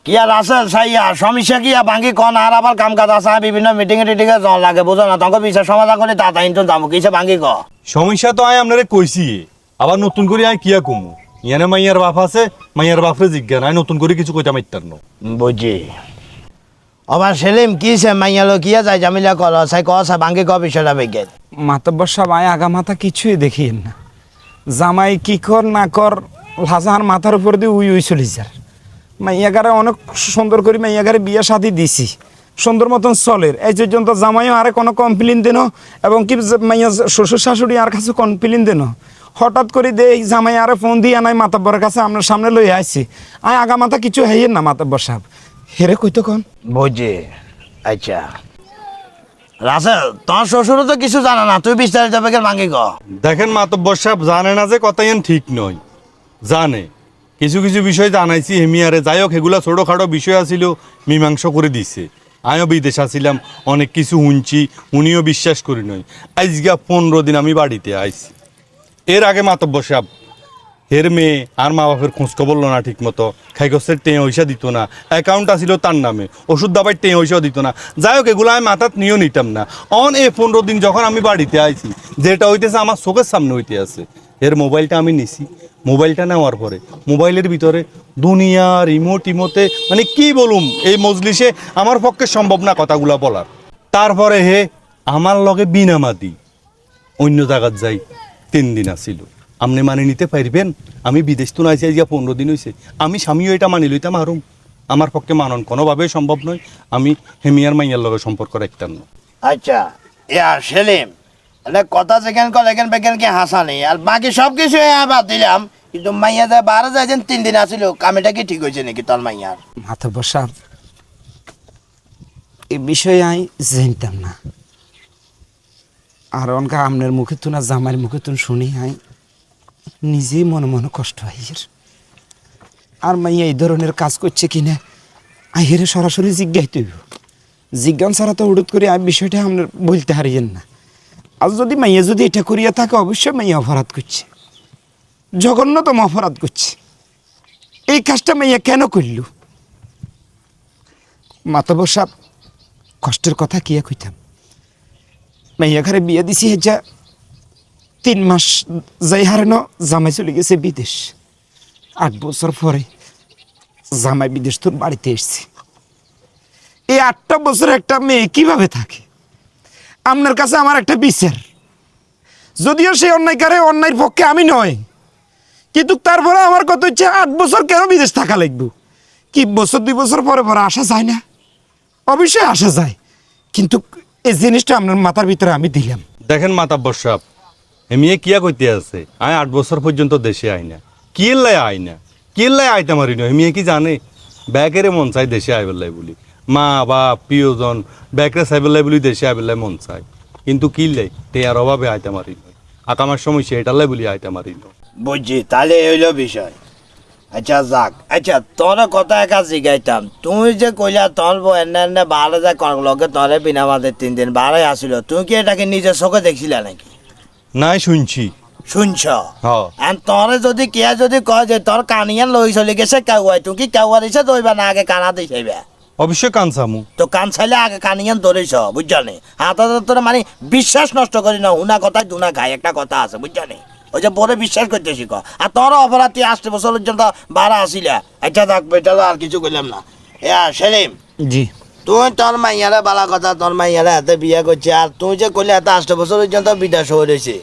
কি আর আছে সাইয়া সমস্যা কি ভাঙ্গি কন আর আবার কাম কাজ আছে বিভিন্ন মিটিং টিটিংয়ে জন লাগে বুঝো না তোমাকে বিষয় সমাধান করে তাতা কিন্তু যাবো কিসে ভাঙ্গি ক সমস্যা তো আয় আপনারে কইছি আবার নতুন করে আয় কিয়া কমু ইয়ানে মাইয়ার বাপ আছে মাইয়ার বাপরে জিজ্ঞান আয় নতুন করে কিছু কইতাম ইত্যার ন বুঝি আবার সেলিম কিসে মাইয়ালো কিয়া যায় জামিলা কর সাই কসা ভাঙ্গি ক বিষয়টা বেগে মাতব্বর সাহেব আয় আগা মাথা কিছুই দেখিয়েন না জামাই কি কর না কর লাজাহার মাথার উপর দিয়ে উই চলে যার মাইয়াগারে অনেক সুন্দর করে মাইয়াগারে বিয়ে শাদি দিছি সুন্দর মতন চলের এই পর্যন্ত জামাইও আরে কোনো কমপ্লেন দেন এবং কি মাইয়া শ্বশুর শাশুড়ি আর কাছে কমপ্লেন দেন হঠাৎ করে দে এই জামাই আরে ফোন দিয়ে নাই মাতব্বরের কাছে আপনার সামনে লই আইছি আয় আগা মাথা কিছু হেয়েন না মাতব্বর সাহেব হেরে কইতো কন বুঝি আচ্ছা রাসেল তোর শ্বশুরও তো কিছু জানা না তুই বিস্তারিত বেগের ভাঙ্গি ক দেখেন মাতব্বর সাহেব জানে না যে কথা ইয়ান ঠিক নয় জানে কিছু কিছু বিষয় জানাইছি হেমিয়ারে যাই হোক এগুলা ছোটোখাটো বিষয় আছিল মীমাংস করে দিছে আমিও বিদেশ আসছিলাম অনেক কিছু শুনছি উনিও বিশ্বাস করি নয় আজকে 15 দিন আমি বাড়িতে আইছি এর আগে মাতব্বর সাহেব হের মেয়ে আর মা বাপের খোঁজখবর লো না ঠিক মতো খাইগছের টেঁ পয়সা দিত না অ্যাকাউন্ট আসিল তার নামে ওষুধ দাবাই টেঁ পয়সাও দিত না যাই হোক এগুলো আমি মাথাত নিয়েও নিতাম না অন এই 15 দিন যখন আমি বাড়িতে আইছি যেটা হইতেছে আমার চোখের সামনে হইতে আছে এর মোবাইলটা আমি নিছি মোবাইলটা নেওয়ার পরে মোবাইলের ভিতরে দুনিয়ার ইমোতে মানে কি বলুম এই মজলিসে আমার পক্ষে সম্ভব না কথাগুলা বলার তারপরে হে আমার লগে বিনামাদি অন্য জায়গাত যাই 3 দিন আসিল আপনি মানে নিতে পারবেন আমি বিদেশ তো নাইছি আজকে 15 দিন হয়েছে আমি স্বামীও এটা মানি লইতাম আরম আমার পক্ষে মানন কোনোভাবেই সম্ভব নয় আমি হেমিয়ার মাইয়ার লগে সম্পর্ক রাখতাম না আচ্ছা ইয়া সেলিম মানে কথা যেখান কল এখান বেখান কি হাসা নেই আর বাকি সব কিছু বাদ দিলাম কিন্তু মাইয়া যায় 12 যাইছেন 3 দিন আসিল কামিটা কি ঠিক হয়েছে নাকি তোর মাইয়ার মাতব্বর সাহেব এই বিষয়ে আমি জানতাম না আর অনকা আপনার মুখে তো না জামাইয়ের মুখে তো শুনি আই নিজেই মনে মনে কষ্ট হাইয়ের আর মাইয়া এই ধরনের কাজ করছে কিনা আইয়ের সরাসরি জিজ্ঞাসা জিজ্ঞান ছাড়া তো হঠাৎ করে আমি বিষয়টা আপনার বলতে হারিয়েন না আর যদি মাইয়া যদি এটা করিয়া থাকে অবশ্যই মাইয়া অপরাধ করছে জঘন্যতম অপরাধ করছে এই কাজটা মাইয়া কেন করল মাতব্বর সাহেব কষ্টের কথা কিয়া কইতাম মাইয়া ঘরে বিয়ে দিছি হেজা 3 মাস যাই হারেন জামাই চলে গেছে বিদেশ 8 বছর পরে জামাই বিদেশ তোর বাড়িতে এসছে এই 8টা বছর একটা মেয়ে কিভাবে থাকে আপনার কাছে আমার একটা বিচার যদিও সেই অন্যায়কারে অন্যায়ের পক্ষে আমি নয় কিন্তু তারপরে আমার কথা হচ্ছে 8 বছর কেন বিদেশ থাকা লাগবে কি বছর 2 বছর পরে পরে আসা যায় না অবশ্যই আসা যায় কিন্তু এই জিনিসটা আপনার মাথার ভিতরে আমি দিলাম দেখেন মাতাব্বর সাহেব এমিয়ে কিয়া কইতে আছে আমি 8 বছর পর্যন্ত দেশে আই না কিল্লাই আইতে মারি না এমিয়ে কি জানে ব্যাকেরে মন চাই দেশে আইবেলাই বলি মা বাপ প্রিয়জন ব্যাকরে চাইবেলাই বলি দেশে আইবেলাই মন চাই কিন্তু কিল্লাই টেয়ার অভাবে আইতে মারি নয় আকামার সমস্যা এটালাই বলি আইতে মারি নয় বুঝছি তাহলে হইল বিষয় আচ্ছা যাক আচ্ছা তোর কথা একা জিগাইতাম তুই যে কইলা তোর এনে 12 যায় কর লগে তোরে বিনা মাদের 3 দিন 12 আসিল তুই কি এটাকে নিজের চোখে দেখছিলা নাকি নাই শুনছি শুনছ হ্যাঁ আর তোরে যদি কিয়া যদি কয় যে তোর কানিয়ান লই চলে গেছে কাউয়াই তুই কি কাউয়া দিছে দইবা না আগে কানা দিছাইবা অবশ্যই কানসামু তো কান চাইলে আগে কানিয়ান ধরেছ বুঝছানি হাতে তোর মানে বিশ্বাস নষ্ট করি না হুনা কথায় দুনা খায় একটা কথা আছে বুঝছানি ওই যে পরে বিশ্বাস করতে শিখ আর তোর অপরাধ 8 বছর পর্যন্ত 12 আসিলা আচ্ছা থাকবে এটা আর কিছু কইলাম না সেলিম জি তুই তোর মাইয়ারা বালা কথা তোর মাইয়ারা এত বিয়ে করছে আর তুই যে কইলে এত 8 বছর পর্যন্ত বিদেশ হয়ে রয়েছে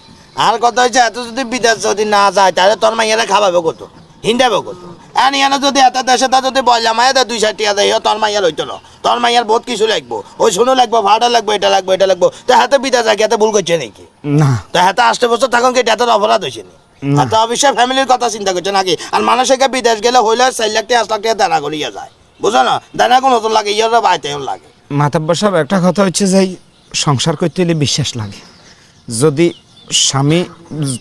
আর কথা হচ্ছে এত যদি বিদেশ যদি না যায় তাহলে তোর মাইয়ারা খাওয়াবে কত হিন্দাবে কত এনে যদি এত দেশে তা যদি বললাম 2-4 টাকা দেয় তোর মাইয়া লইতো না তোর মাইয়ার বহুত কিছু লাগবো ওই শুনো লাগবো ভাড়া লাগবো এটা লাগবো তো হাতে বিদেশ যায় এত ভুল করছে নাকি না তো হাতে 8 বছর থাকুন কি এত অপরাধ হয়েছে না এত অবশ্যই ফ্যামিলির কথা চিন্তা করছে নাকি আর মানুষকে বিদেশ গেলে হইলে 4 লাখ টাকা 5 লাখ টাকা দানা করিয়া যায় বুঝো না দানা কোনো নতুন লাগে ইয়ার বাইতে লাগে মাতব্বর সাহেব একটা কথা হচ্ছে যে সংসার করতে হলে বিশ্বাস লাগে যদি স্বামী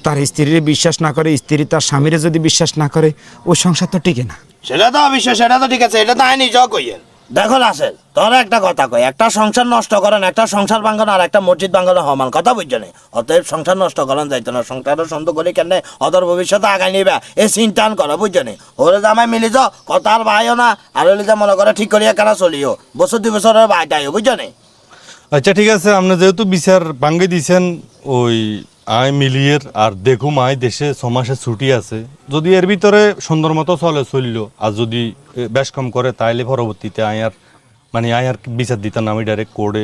তার স্ত্রীর বিশ্বাস না করে স্ত্রী তার স্বামীর যদি বিশ্বাস না করে ওই সংসার তো টিকে না সেটা তো অবশ্যই সেটা তো ঠিক আছে এটা তো আইনি নিজেও কইয়েন দেখো রাসেল, তোর একটা কথা কই, একটা সংসার নষ্ট করেন, একটা সংসার ভাঙানো আর একটা মসজিদ ভাঙানো সমান কথা, বুঝছো না? অতএব সংসার নষ্ট করেন যাইতো না, সংসারটা সুন্দর করে কেন অদর ভবিষ্যতে আগাই নিবা এ চিন্তান করো, বুঝছো না? ওরে জামাই মিলি যাও, কথা আর ভাইও না, আর হলে যা মনে করে ঠিক করিয়া কেনা চলিও, বছর 2 বছরের ভাইটাইও, বুঝছো না? আচ্ছা ঠিক আছে, আপনি যেহেতু বিচার ভাঙ্গি দিছেন, ওই আয় মিলিয়ের আর দেখুম আয় দেশে 6 মাসের ছুটি আছে, যদি এর ভিতরে সুন্দর মতো চলল, আর যদি বেশ কম করে তাইলে পরবর্তীতে আয়ার মানে আয়ার বিচার দিতাম আমি ডাইরেক্ট কোর্টে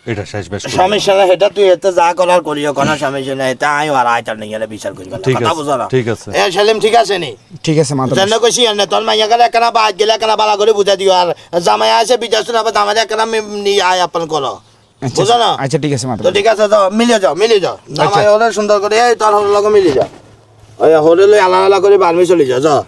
এটা শেষ বেশ করে। সমস্যা না, সেটা তুই এতে যা করার করিও, কোনো সমস্যা নাই, এটা আয় আর আয় তার নিয়ে গেলে বিচার করি, ঠিক কথা আছে, বুঝো না? ঠিক আছে। এ সেলিম ঠিক আছে নি? ঠিক আছে মাধব জানো কইছি এনে তোর মাইয়া গেলে একখানা বাদ গেলে একখানা বালা করে বুঝা দিও, আর জামাই আছে বিচার শুনে আবার জামাই একখানা নিয়ে আয় আপন করো, বুঝো না? আচ্ছা ঠিক আছে মাধব তো ঠিক আছে, যাও মিলে যাও জামাই ওরে সুন্দর করে এই তোর হরের লগে মিলে যাও, ওই হরে লই আলাদা আলাদা করে বারমি চলে যাও।